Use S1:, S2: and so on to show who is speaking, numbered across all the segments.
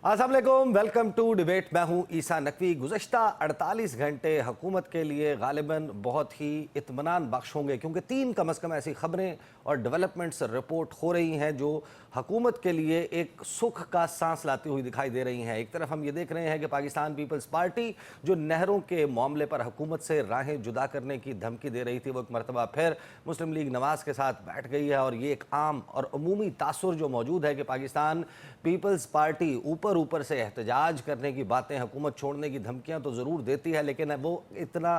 S1: अस्सलाम वालेकुम, welcome to debate. मैं हूं ईसा नकवी। गुज़श्ता 48 घंटे हुकूमत के लिए गालिबन बहुत ही इत्मीनान बख्श होंगे, क्योंकि 3 कम अज़ कम ऐसी ख़बरें और डेवलपमेंट्स रिपोर्ट हो रही हैं जो हुकूमत के लिए एक सुख का सांस लाती हुई दिखाई दे रही हैं। एक तरफ हम ये देख रहे हैं कि पाकिस्तान पीपल्स पार्टी जो नहरों के मामले पर हुकूमत से राहें जुदा करने की धमकी दे रही थी, वो एक मरतबा फिर मुस्लिम लीग नवाज़ के साथ बैठ गई है। और ये एक आम और अमूमी तासुर जो मौजूद है कि पाकिस्तान पीपल्स पार्टी ऊपर से एहतजाज करने की बातें, हुकूमत छोड़ने की धमकियां तो ज़रूर देती है, लेकिन वो इतना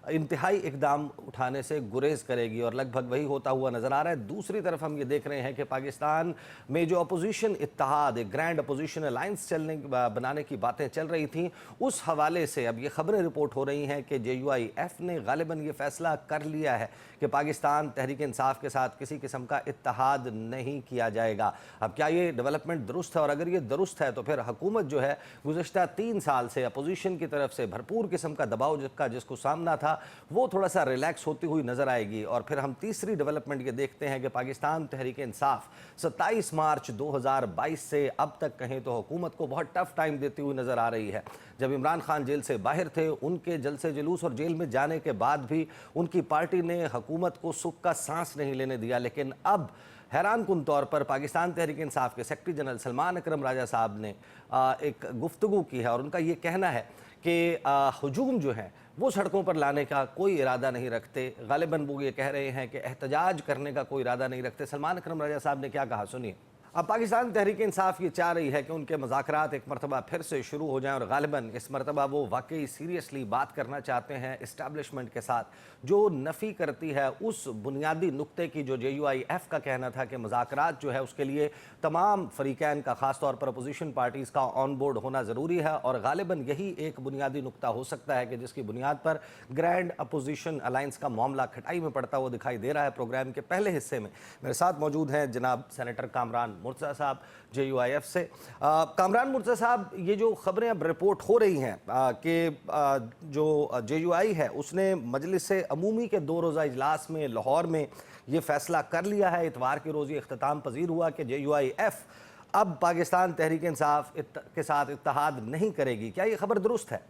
S1: इंतहाई इकदाम उठाने से गुरेज करेगी, और लगभग वही होता हुआ नज़र आ रहा है। दूसरी तरफ हम ये देख रहे हैं कि पाकिस्तान में जो अपोजिशन इत्तेहाद, एक ग्रैंड अपोजिशन अलायंस बनाने की बातें चल रही थीं, उस हवाले से अब ये खबरें रिपोर्ट हो रही हैं कि JUIF ने गालिबन ये फ़ैसला कर लिया है कि पाकिस्तान तहरीक इंसाफ के साथ किसी किस्म का इत्तेहाद नहीं किया जाएगा। अब क्या ये डेवलपमेंट दुरुस्त है? और अगर ये दुरुस्त है तो फिर हुकूमत जो है गुज़श्ता 3 साल से अपोजिशन की तरफ से भरपूर किस्म का दबाव जिसको सामना था, वो थोड़ा सा रिलैक्स होती हुई नज़र आएगी। और फिर हम तीसरी डेवलपमेंट ये देखते हैं कि पाकिस्तान तहरीक इंसाफ 27 मार्च 2022 से अब तक कहें तो हुकूमत को बहुत टफ टाइम देती हुई नज़र आ रही है। जब इमरान खान जेल से बाहर थे, उनके जलसे जुलूस और जेल में जाने के बाद भी उनकी पार्टी ने हुकूमत को सुख का सांस नहीं लेने दिया। लेकिन अब हैरान कुन तौर पर पाकिस्तान तहरीक इंसाफ के सेक्रेटरी जनरल सलमान अकरम राजा साहब ने एक गुफ्तगू की है, और उनका ये कहना है कि हुजूम जो है वो सड़कों पर लाने का कोई इरादा नहीं रखते। गालिबन वो ये कह रहे हैं कि एहतजाज करने का कोई इरादा नहीं रखते। सलमान अकरम राजा साहब ने क्या कहा, सुनिए। अब पाकिस्तान तहरीक इंसाफ ये चाह रही है कि उनके मुज़ाकरात एक मरतबा फिर से शुरू हो जाएं, और गालिबन इस मरतबा वो वाकई सीरियसली बात करना चाहते हैं इस्टेब्लिशमेंट के साथ, जो नफ़ी करती है उस बुनियादी नुक्ते की जो JUIF का कहना था कि मुज़ाकरात जो है उसके लिए तमाम फ़रीक़ैन का, ख़ास तौर पर अपोजिशन पार्टीज़ का ऑन बोर्ड होना ज़रूरी है। और गालिबन यही एक बुनियादी नुक्ता हो सकता है कि जिसकी बुनियाद पर ग्रैंड अपोजिशन अलायंस का मामला खटाई में पड़ता हुआ दिखाई दे रहा है। प्रोग्राम के पहले हिस्से में मेरे साथ मौजूद हैं जनाब सेनेटर कामरान मुर्तज़ा साहब JUIF से। कामरान मुर्तज़ा साहब, ये जो खबरें अब रिपोर्ट हो रही हैं कि जो JUI है उसने मजलिस अमूमी के 2 रोज़ा इजलास में लाहौर में ये फ़ैसला कर लिया है, इतवार के रोज़ ये इख्तिताम पजीर हुआ कि JUIF अब पाकिस्तान तहरीक इंसाफ के साथ इत्तेहाद नहीं करेगी। क्या ये खबर दुरुस्त है?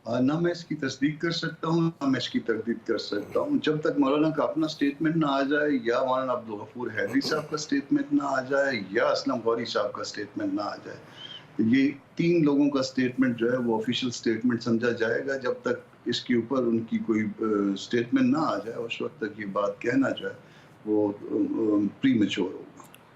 S2: ना मैं इसकी तस्दीक कर सकता हूँ, ना मैं इसकी तरदीद कर सकता हूँ। जब तक मौलाना का अपना स्टेटमेंट ना आ जाए, या मौलाना अब्दुल गफूर हैदरी साहब का स्टेटमेंट ना आ जाए, या असलम गौरी साहब का स्टेटमेंट ना आ जाए, ये 3 लोगों का स्टेटमेंट जो है वो ऑफिशियल स्टेटमेंट समझा जाएगा। जब तक इसके ऊपर उनकी कोई स्टेटमेंट ना आ जाए, उस वक्त तक ये बात कहना जो है वो प्रीमेच्योर होगा।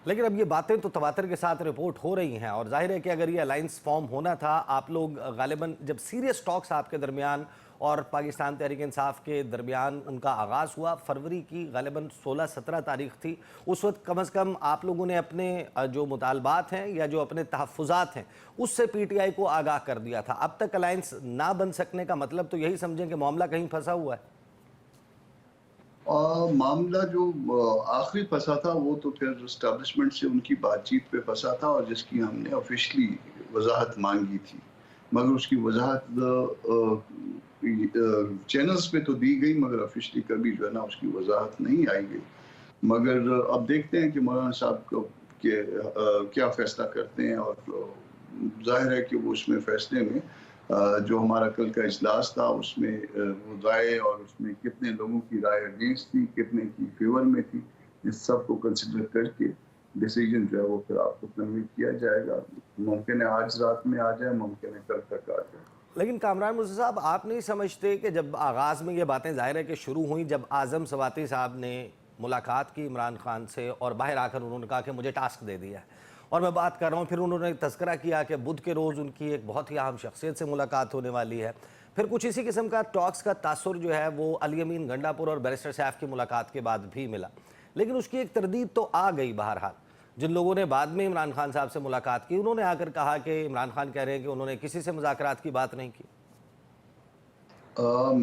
S1: लेकिन अब ये बातें तो तवातर के साथ रिपोर्ट हो रही हैं, और जाहिर है कि अगर ये अलायंस फॉर्म होना था, आप लोग गालिबन जब सीरियस टॉक्स आपके दरमियान और पाकिस्तान तहरीक इंसाफ के दरमियान उनका आगाज़ हुआ, फरवरी की गालिबन 16-17 तारीख थी, उस वक्त कम अज़ कम आप लोगों ने अपने जो मुतालबात हैं या जो अपने तहफ़्फ़ुज़ात हैं उससे PTI को आगाह कर दिया था। अब तक अलायंस ना बन सकने का मतलब तो यही समझें कि मामला कहीं फंसा हुआ है।
S2: मामला जो आखिरी फंसा था वो तो फिर इस्टेब्लिशमेंट से उनकी बातचीत पे फंसा था, और जिसकी हमने ऑफिशियली वजाहत मांगी थी, मगर उसकी वजाहत चैनल्स पे तो दी गई, मगर ऑफिशियली कभी जो है ना उसकी वजाहत नहीं आई गई। मगर अब देखते हैं कि मौलाना साहब को क्या फैसला करते हैं, और जाहिर है कि वो उसमें फैसले में जो हमारा कल का इजलास था उसमें वो राय, और उसमें कितने लोगों की राय अगेंस्ट थी, कितने की फेवर में थी, इस सब को कंसिडर करके डिसीजन जो है वो फिर आपको कन्वे किया जाएगा। मुमकिन है आज रात में आ जाए, मुमकिन है कल तक आ जाए।
S1: लेकिन कामरान मुर्तज़ा साहब, आप नहीं समझते कि जब आगाज़ में ये बातें ज़ाहिर है कि शुरू हुई, जब आज़म सवाती साहब ने मुलाकात की इमरान खान से और बाहर आकर उन्होंने कहा कि मुझे टास्क दे दिया है और मैं बात कर रहा हूँ, फिर उन्होंने तज़किरा किया कि बुध के रोज़ उनकी एक बहुत ही अहम शख्सियत से मुलाकात होने वाली है, फिर कुछ इसी किस्म का टॉक्स का तासुर जो है वो अली अमीन गंडापुर और बैरिस्टर सैफ की मुलाकात के बाद भी मिला। लेकिन उसकी एक तरदीद तो आ गई। बहरहाल जिन लोगों ने बाद में इमरान खान साहब से मुलाकात की, उन्होंने आकर कहा कि इमरान खान कह रहे हैं कि उन्होंने किसी से मुज़ाकरात की बात नहीं की।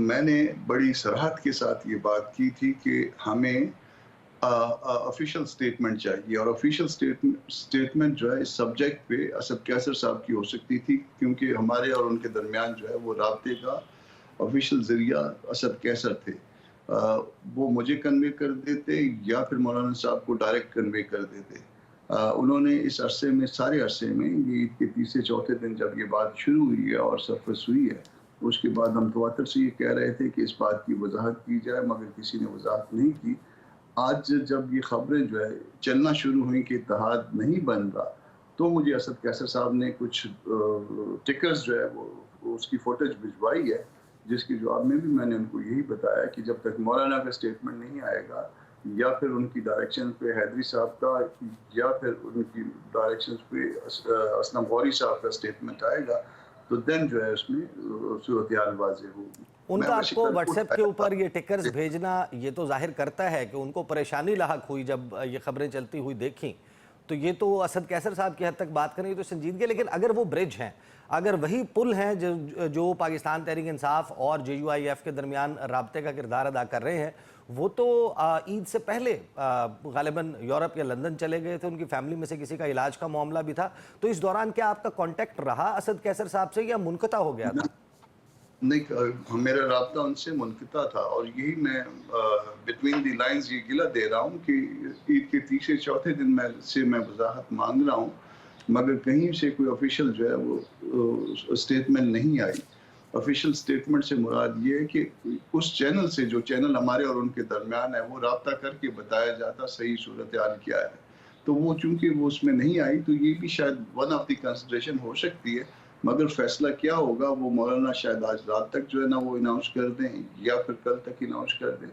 S2: मैंने बड़ी सराहत के साथ ये बात की थी कि हमें ऑफिशियल स्टेटमेंट चाहिए, और ऑफिशियल स्टेटमेंट जो है इस सब्जेक्ट पे असद कैसर साहब की हो सकती थी, क्योंकि हमारे और उनके दरमियान जो है वो राब्ते का ऑफिशियल जरिया असद कैसर थे। वो मुझे कन्वे कर देते या फिर मौलाना साहब को डायरेक्ट कन्वे कर देते। انہوں نے اس عرصے میں سارے عرصے میں یہ عید کے تیسرے چوتھے دن جب یہ بات شروع ہوئی ہے اور سرفس ہوئی ہے اس کے بعد ہم تواتر سے یہ کہہ رہے تھے کہ اس بات کی وضاحت کی جائے مگر کسی نے وضاحت نہیں کی. آج جب یہ خبریں جو ہے چلنا شروع ہوئیں کہ اتحاد نہیں بن رہا تو مجھے اسد کیسر صاحب نے کچھ ٹکرز جو ہے وہ اس کی فوٹیج بھجوائی ہے جس کے جواب میں بھی میں نے ان کو یہی بتایا کہ جب تک مولانا کا اسٹیٹمنٹ نہیں آئے گا یا پھر ان کی ڈائریکشن پہ حیدری صاحب کا یا پھر ان کی ڈائریکشن پہ اسلم غوری صاحب کا اسٹیٹمنٹ آئے گا تو دن جو ہے اس میں صورتحال واضح ہوگی.
S1: ان
S2: میں
S1: کا آپ
S2: ویسے
S1: کو
S2: کل
S1: واٹس ایپ کے اوپر یہ ٹکرز
S2: اٹھایا
S1: بھیجنا یہ تو ظاہر کرتا ہے کہ ان کو پریشانی لاحق ہوئی جب یہ خبریں چلتی ہوئی دیکھیں تو یہ تو اسد کیسر صاحب کی حد تک بات کریں تو سنجیدگی. لیکن اگر وہ برج ہیں اگر وہی پل ہیں جو پاکستان تحریک انصاف اور جے یو آئی ایف کے درمیان رابطے کا کردار ادا کر رہے ہیں وہ تو عید سے پہلے غالباً یورپ یا لندن چلے گئے تھے, ان کی فیملی میں سے کسی کا علاج کا معاملہ بھی تھا, تو اس دوران کیا آپ کا کانٹیکٹ رہا اسد کیسر صاحب سے یا منقطع ہو گیا تھا؟
S2: نہیں, میرا رابطہ ان سے منقطع تھا اور یہی میں بٹوین دی لائنز یہ گلہ دے رہا ہوں کہ عید کے تیسرے چوتھے دن میں وضاحت مانگ رہا ہوں مگر کہیں سے کوئی آفیشیل جو ہے وہ اسٹیٹمنٹ نہیں آئی. آفیشیل اسٹیٹمنٹ سے مراد یہ ہے کہ اس چینل سے جو چینل ہمارے اور ان کے درمیان ہے وہ رابطہ کر کے بتایا جاتا صحیح صورتحال کیا ہے, تو وہ چونکہ وہ اس میں نہیں آئی تو یہ بھی شاید ون آف دی کنسیڈریشن ہو سکتی ہے مگر فیصلہ کیا ہوگا وہ مولانا شاید آج رات تک جو ہے نا وہ اناؤنس کر دیں یا پھر کل تک اناؤنس کر دیں.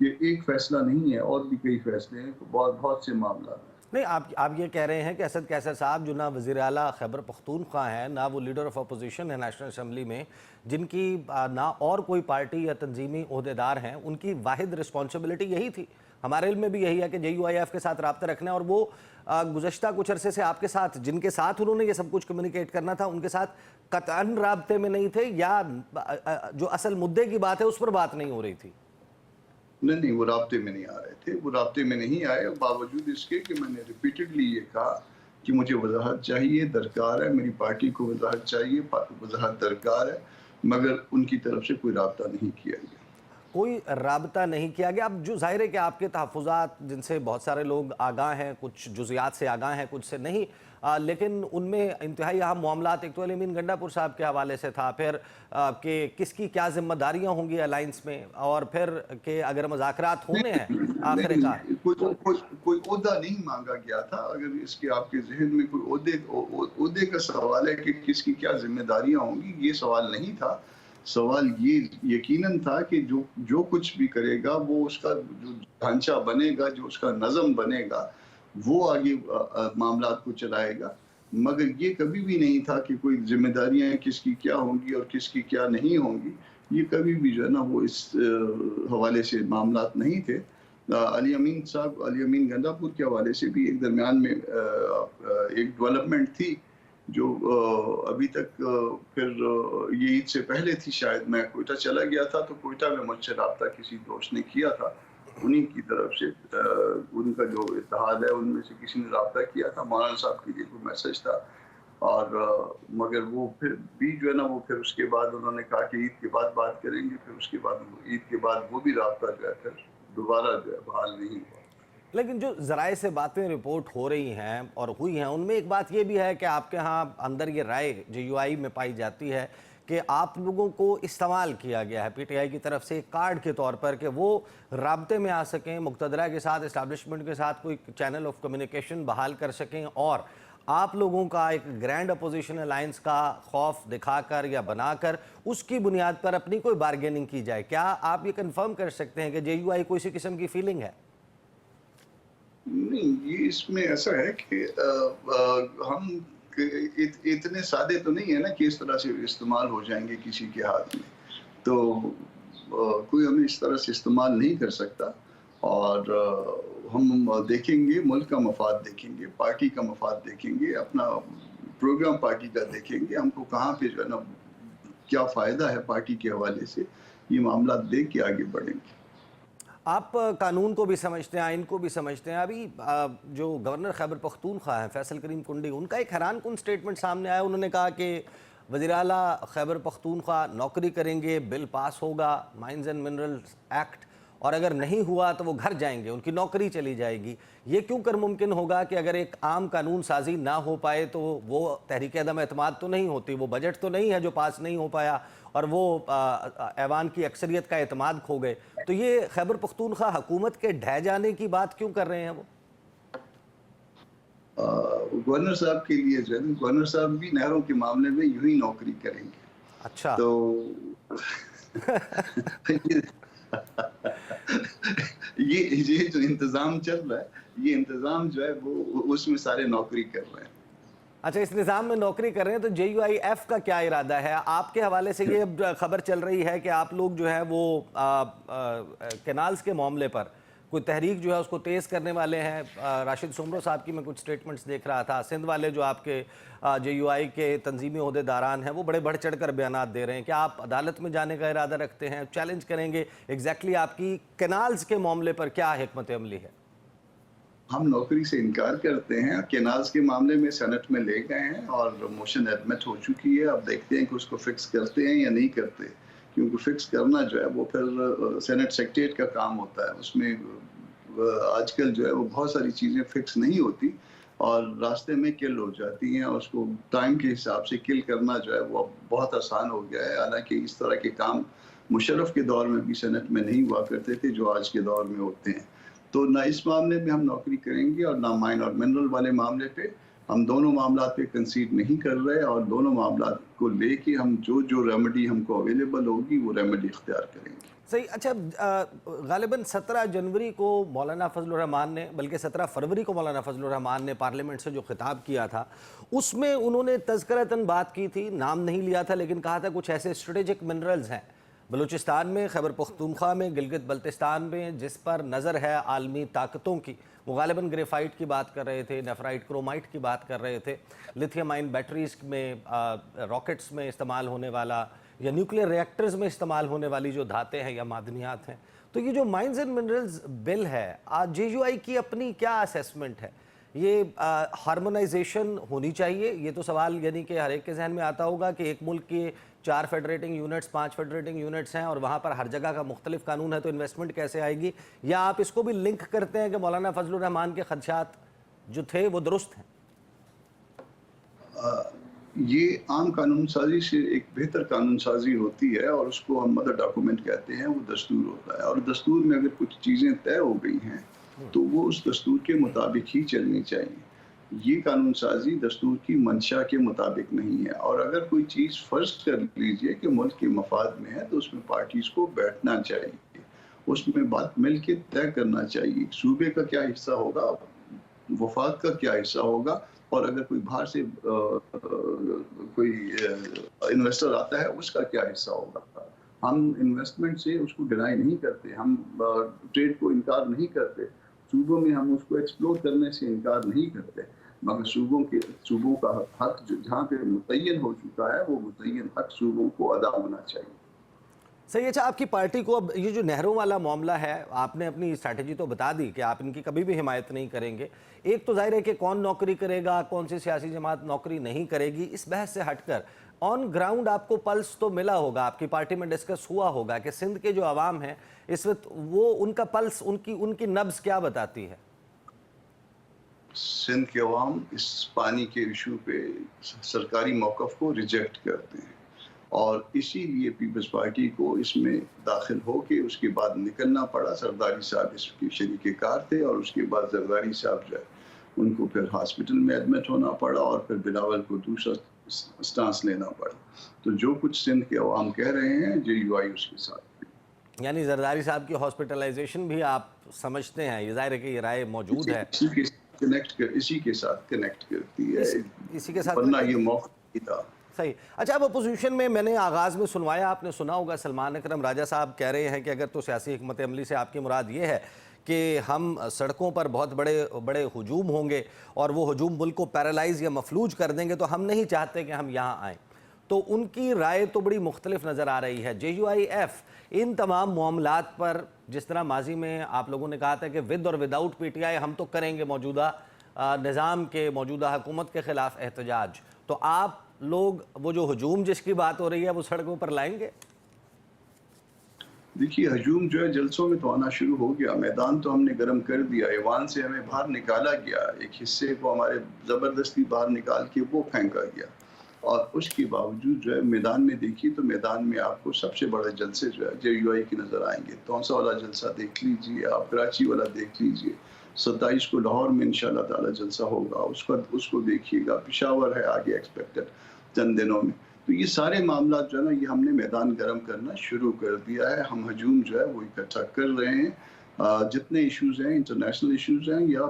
S2: یہ ایک فیصلہ نہیں ہے اور بھی کئی فیصلے ہیں, بہت سے معاملات ہیں.
S1: نہیں, آپ یہ کہہ رہے ہیں کہ اسد کیسر صاحب جو نہ وزیر اعلیٰ خیبر پختونخوا ہیں نہ وہ لیڈر آف اپوزیشن ہے نیشنل اسمبلی میں, جن کی نہ اور کوئی پارٹی یا تنظیمی عہدیدار ہیں, ان کی واحد رسپانسبلٹی یہی تھی. ہمارے علم میں بھی یہی ہے کہ جے یو آئی ایف کے ساتھ رابطہ رکھنا ہے اور وہ گزشتہ کچھ عرصے سے آپ کے ساتھ جن کے ساتھ انہوں نے یہ سب کچھ کمیونیکیٹ کرنا تھا ان کے ساتھ قطعاً رابطے میں نہیں تھے یا جو اصل مدعے کی بات ہے اس پر بات نہیں ہو رہی تھی؟
S2: نہیں, وہ رابطے میں نہیں آ رہے تھے, وہ رابطے میں نہیں آئے باوجود اس کے کہ میں نے ریپیٹڈلی یہ کہا کہ مجھے وضاحت چاہیے, درکار ہے, میری پارٹی کو وضاحت چاہیے, وضاحت درکار ہے, مگر ان کی طرف سے کوئی رابطہ نہیں کیا گیا.
S1: کوئی رابطہ نہیں کیا گیا. اب جو ظاہر ہے کہ آپ کے تحفظات جن سے بہت سارے لوگ آگاہ ہیں, کچھ جزیات سے آگاہ ہیں کچھ سے نہیں, لیکن ان میں انتہائی اہم معاملات ایک تو علی امین گنڈا پور صاحب کے حوالے سے تھا, پھر کہ کس کی کیا ذمہ داریاں ہوں گی الائنس میں, اور پھر کہ اگر مذاکرات ہونے ہیں آخر کار
S2: کوئی عہدہ نہیں مانگا گیا تھا. اگر اس کے آپ کے ذہن میں کوئی عہدے کا سوال ہے کہ کس کی کیا ذمہ داریاں ہوں گی, یہ سوال نہیں تھا. سوال یہ یقیناً تھا کہ جو کچھ بھی کرے گا وہ اس کا جو ڈھانچہ بنے گا, جو اس کا نظم بنے گا وہ آگے معاملات کو چلائے گا, مگر یہ کبھی بھی نہیں تھا کہ کوئی ذمہ داریاں کس کی کیا ہوں گی اور کس کی کیا نہیں ہوں گی. یہ کبھی بھی جو ہے نا وہ اس حوالے سے معاملات نہیں تھے. علی امین گنڈا پور کے حوالے سے بھی ایک درمیان میں ایک ڈیولپمنٹ تھی جو ابھی تک پھر یہ عید سے پہلے تھی شاید. میں کوئٹہ چلا گیا تھا تو کوئٹہ میں مجھ سے رابطہ کسی دوست نے کیا تھا, انہی کی طرف سے ان کا جو اتحاد ہے ان میں سے کسی نے رابطہ کیا تھا, مولانا صاحب کے لیے کوئی میسج تھا, اور مگر وہ پھر بھی جو ہے نا وہ پھر اس کے بعد انہوں نے کہا کہ عید کے بعد بات کریں گے, پھر اس کے بعد عید کے بعد وہ بھی رابطہ جو ہے پھر دوبارہ جو ہے بحال نہیں ہوا.
S1: لیکن جو ذرائع سے باتیں رپورٹ ہو رہی ہیں اور ہوئی ہیں ان میں ایک بات یہ بھی ہے کہ آپ کے ہاں اندر یہ رائے جے یو آئی میں پائی جاتی ہے کہ آپ لوگوں کو استعمال کیا گیا ہے پی ٹی آئی کی طرف سے کارڈ کے طور پر کہ وہ رابطے میں آ سکیں, مقتدرہ کے ساتھ, اسٹیبلشمنٹ کے ساتھ کوئی چینل آف کمیونیکیشن بحال کر سکیں, اور آپ لوگوں کا ایک گرینڈ اپوزیشن الائنس کا خوف دکھا کر یا بنا کر اس کی بنیاد پر اپنی کوئی بارگیننگ کی جائے. کیا آپ یہ کنفرم کر سکتے ہیں کہ جے یو آئی کو اسی قسم کی فیلنگ ہے؟
S2: نہیں, یہ اس میں ایسا ہے کہ ہم اتنے سادے تو نہیں ہے نا کہ اس طرح سے استعمال ہو جائیں گے کسی کے ہاتھ میں, تو کوئی ہمیں اس طرح سے استعمال نہیں کر سکتا. اور ہم دیکھیں گے, ملک کا مفاد دیکھیں گے, پارٹی کا مفاد دیکھیں گے, اپنا پروگرام پارٹی کا دیکھیں گے, ہم کو کہاں پہ جو ہے نا کیا فائدہ ہے پارٹی کے حوالے سے, یہ معاملات دیکھ کے آگے بڑھیں گے.
S1: آپ قانون کو بھی سمجھتے ہیں, آئین کو بھی سمجھتے ہیں. ابھی جو گورنر خیبر پختونخوا ہیں فیصل کریم کنڈی, ان کا ایک حیران کن سٹیٹمنٹ سامنے آیا. انہوں نے کہا کہ وزیر اعلیٰ خیبر پختونخوا نوکری کریں گے, بل پاس ہوگا, مائنز اینڈ منرلز ایکٹ, اور اگر نہیں ہوا تو وہ گھر جائیں گے، ان کی نوکری چلی جائے گی۔ یہ کیوں کر ممکن ہوگا کہ اگر ایک عام قانون سازی نہ ہو پائے تو وہ تحریک عدم اعتماد تو نہیں ہوتی، وہ بجٹ تو نہیں ہے جو پاس نہیں ہو پایا اور وہ ایوان کی اکثریت کا اعتماد کھو گئے؟ تو یہ خیبر پختونخوا حکومت کے ڈھہ جانے کی بات کیوں کر رہے ہیں وہ؟
S2: گورنر صاحب کے لیے جو ہے گورنر صاحب بھی نہروں کے معاملے میں یوں ہی نوکری کریں گے۔
S1: اچھا
S2: تو یہ جو انتظام چل رہا ہے، یہ انتظام جو ہے وہ اس میں سارے نوکری کر رہے ہیں۔
S1: اچھا، اس نظام میں نوکری کر رہے ہیں تو جے یو آئی ایف کا کیا ارادہ ہے؟ آپ کے حوالے سے یہ خبر چل رہی ہے کہ آپ لوگ جو ہے وہ کینالز کے معاملے پر کوئی تحریک جو ہے اس کو تیز کرنے والے ہیں۔ راشد سومرو صاحب کی میں کچھ سٹیٹمنٹس دیکھ رہا تھا، سندھ والے جو آپ کے جے یو آئی کے تنظیمی عہدے داران ہیں وہ بڑے بڑھ چڑھ کر بیانات دے رہے ہیں۔ کیا آپ عدالت میں جانے کا ارادہ رکھتے ہیں؟ چیلنج کریں گے ایگزیکٹلی آپ کی کینالز کے معاملے پر کیا حکمت عملی ہے؟
S2: ہم نوکری سے انکار کرتے ہیں۔ کینالز کے معاملے میں سینٹ میں لے گئے ہیں اور موشن ایڈمٹ ہو چکی ہے۔ اب دیکھتے ہیں کہ اس کو فکس کرتے ہیں یا نہیں کرتے، کیونکہ فکس کرنا جو ہے وہ پھر سینٹ سیکریٹریٹ کا کام ہوتا ہے۔ اس میں آج کل جو ہے وہ بہت ساری چیزیں فکس نہیں ہوتی اور راستے میں کل ہو جاتی ہیں، اور اس کو ٹائم کے حساب سے کل کرنا جو ہے وہ بہت آسان ہو گیا ہے۔ حالانکہ اس طرح کے کام مشرف کے دور میں بھی سینٹ میں نہیں ہوا کرتے تھے جو آج کے دور میں ہوتے ہیں۔ تو نہ اس معاملے میں ہم نوکری کریں گے اور نہ مائن اور منرل والے معاملے پہ۔ ہم دونوں معاملات پہ کنسیڈ نہیں کر رہے اور دونوں معاملات کو لے کے ہم جو ریمیڈی ہم کو اویلیبل ہوگی وہ ریمیڈی اختیار کریں گے۔
S1: صحیح۔ اچھا، غالباً 17 جنوری کو مولانا فضل الرحمان نے، بلکہ 17 فروری کو مولانا فضل الرحمان نے پارلیمنٹ سے جو خطاب کیا تھا اس میں انہوں نے تذکرتاً بات کی تھی، نام نہیں لیا تھا، لیکن کہا تھا کچھ ایسے اسٹریٹجک منرلز ہیں بلوچستان میں، خیبر پختونخوا میں، گلگت بلتستان میں، جس پر نظر ہے عالمی طاقتوں کی۔ وہ غالباً گریفائٹ کی بات کر رہے تھے، نیفرائٹ کرومائٹ کی بات کر رہے تھے، لیتھیم آئن بیٹریز میں، راکٹس میں استعمال ہونے والا یا نیوکلیر ریئیکٹرز میں استعمال ہونے والی جو دھاتیں ہیں یا معدنیات ہیں۔ تو یہ جو مائنز اینڈ منرلز بل ہے، جے یو آئی کی اپنی کیا اسیسمنٹ ہے؟ یہ ہارمونائزیشن ہونی چاہیے؟ یہ تو سوال یعنی کہ ہر ایک کے ذہن میں آتا ہوگا کہ ایک ملک کے 4 فیڈریٹنگ یونٹس، 5 فیڈریٹنگ یونٹس ہیں اور وہاں پر ہر جگہ کا مختلف قانون ہے، تو انویسٹمنٹ کیسے آئے گی؟ یا آپ اس کو بھی لنک کرتے ہیں کہ مولانا فضل الرحمان کے خدشات جو تھے وہ درست ہیں؟
S2: یہ عام قانون سازی سے ایک بہتر قانون سازی ہوتی ہے اور اس کو ہم مدر ڈاکومنٹ کہتے ہیں، وہ دستور ہوتا ہے، اور دستور میں اگر کچھ چیزیں طے ہو گئی ہیں تو وہ اس دستور کے مطابق ہی چلنی چاہیے۔ یہ قانون سازی دستور کی منشا کے مطابق نہیں ہے، اور اگر کوئی چیز فرض کر لیجئے کہ ملک کے مفاد میں ہے تو اس میں پارٹیز کو بیٹھنا چاہیے، اس میں بات مل کے طے کرنا چاہیے۔ صوبے کا کیا حصہ ہوگا، وفاق کا کیا حصہ ہوگا، اور اگر کوئی باہر سے کوئی انویسٹر آتا ہے اس کا کیا حصہ ہوگا۔ ہم انویسٹمنٹ سے اس کو ڈینائی نہیں کرتے، ہم ٹریڈ کو انکار نہیں کرتے، صوبوں میں ہم اس کو ایکسپلور کرنے سے انکار نہیں کرتے، مگر صوبوں کا حق جہاں پہ متعین ہو چکا ہے وہ متعین حق صوبوں کو ادا ہونا چاہیے۔
S1: صحیح۔ اچھا، آپ کی پارٹی کو اب یہ جو نہروں والا معاملہ ہے، آپ نے اپنی اسٹریٹجی تو بتا دی کہ آپ ان کی کبھی بھی حمایت نہیں کریں گے۔ ایک تو ظاہر ہے کہ کون نوکری کرے گا، کون سی سیاسی جماعت نوکری نہیں کرے گی، اس بحث سے ہٹ کر آن گراؤنڈ آپ کو پلس تو ملا ہوگا، آپ کی پارٹی میں ڈسکس ہوا ہوگا کہ سندھ کے جو عوام ہیں اس وقت وہ ان کا پلس، ان کی نبض کیا بتاتی ہے؟
S2: سندھ کے عوام اس پانی کے ایشو پہ سرکاری موقف کو ریجیکٹ کرتے ہیں، اور اسی لیے پیپلز پارٹی کو اس میں داخل ہو کے اس کے بعد نکلنا پڑا۔ زرداری صاحب اس کی شریک کار تھے، اور اس کے بعد زرداری صاحب جو ہے ان کو پھر ہاسپٹل میں ایڈمٹ ہونا پڑا، اور پھر بلاول کو دوسرا سٹانس لینا پڑا۔ تو جو کچھ سندھ کے عوام کہہ رہے ہیں جے یو آئی اس کے ساتھ۔
S1: یعنی زرداری صاحب کی ہاسپٹلائزیشن بھی آپ سمجھتے ہیں؟ یہ ظاہر ہے کہ یہ رائے موجود ہے،
S2: اسی کے ساتھ کنیکٹ کرتی ہے،
S1: اسی کے ساتھ
S2: ورنہ یہ موقع نہیں تھا۔
S1: صحیح۔ اچھا، اب اپوزیشن میں نے آغاز میں سنوایا، آپ نے سنا ہوگا، سلمان اکرم راجہ صاحب کہہ رہے ہیں کہ اگر تو سیاسی حکمت عملی سے آپ کی مراد یہ ہے کہ ہم سڑکوں پر بہت بڑے ہجوم ہوں گے اور وہ ہجوم ملک کو پیرالائز یا مفلوج کر دیں گے، تو ہم نہیں چاہتے کہ ہم یہاں آئیں۔ تو ان کی رائے تو بڑی مختلف نظر آ رہی ہے۔ جے یو آئی ایف ان تمام معاملات پر، جس طرح ماضی میں آپ لوگوں نے کہا تھا کہ ود اور وداؤٹ پی ٹی آئی ہم تو کریں گے موجودہ نظام کے، موجودہ حکومت کے خلاف احتجاج، تو آپ لوگ وہ جو ہجوم جس کی بات ہو رہی ہے وہ سڑکوں پر لائیں گے؟
S2: देखिए हजूम जो है जलसों में तो आना शुरू हो गया, मैदान तो हमने गर्म कर दिया, ऐवान से हमें बाहर निकाला गया, एक हिस्से को हमारे ज़बरदस्ती बाहर निकाल के वो फेंका गया, और उसके बावजूद जो है मैदान में देखिए तो मैदान में आपको सबसे बड़े जलसे जो है JUI के नज़र आएंगे। तौसा वाला जलसा देख लीजिए आप, कराची वाला देख लीजिए, 27 को लाहौर में इंशाल्लाह ताला जलसा होगा, उसको देखिएगा, पेशावर है आगे एक्सपेक्टेड चंद दिनों में। तो ये सारे मामला जो है ना, ये हमने मैदान गर्म करना शुरू कर दिया है। हम हजूम जो है वो इकट्ठा कर रहे हैं, जितने इश्यूज़ हैं, इंटरनेशनल इश्यूज़ हैं या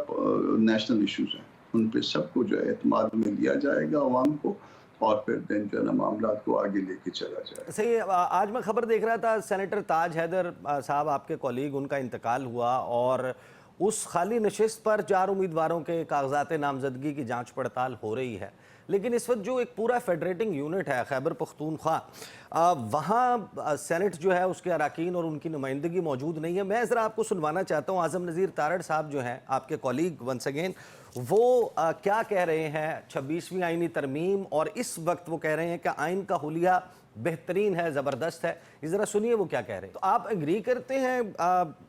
S2: नेशनल इश्यूज़ हैं, उन पे सबको जो है एतमाद में लिया जाएगा अवाम को, और फिर दिन जो है ना मामला को आगे लेके चला जाए।
S1: सही आज मैं खबर देख रहा था, सेनेटर ताज हैदर साहब आपके कॉलीग, उनका इंतकाल हुआ और उस खाली नशिस्त पर 4 उम्मीदवारों के कागजात नामजदगी की जांच पड़ताल हो रही है। लेकिन इस वक्त जो एक पूरा फेडरेटिंग यूनिट है खैबर पख्तूनख्वा, वहाँ सेनेट जो है उसके अरकान और उनकी नुमाइंदगी मौजूद नहीं है। मैं ज़रा आपको सुनवाना चाहता हूँ, आज़म नज़ीर तारड़ साहब जो हैं आपके कॉलीग वंस अगेन, वो क्या कह रहे हैं 26वीं आइनी तरमीम, और इस वक्त वो कह रहे हैं कि आइन का हुलिया बेहतरीन है, ज़बरदस्त है। ये ज़रा सुनिए वो क्या कह रहे हैं। तो आप एग्री करते हैं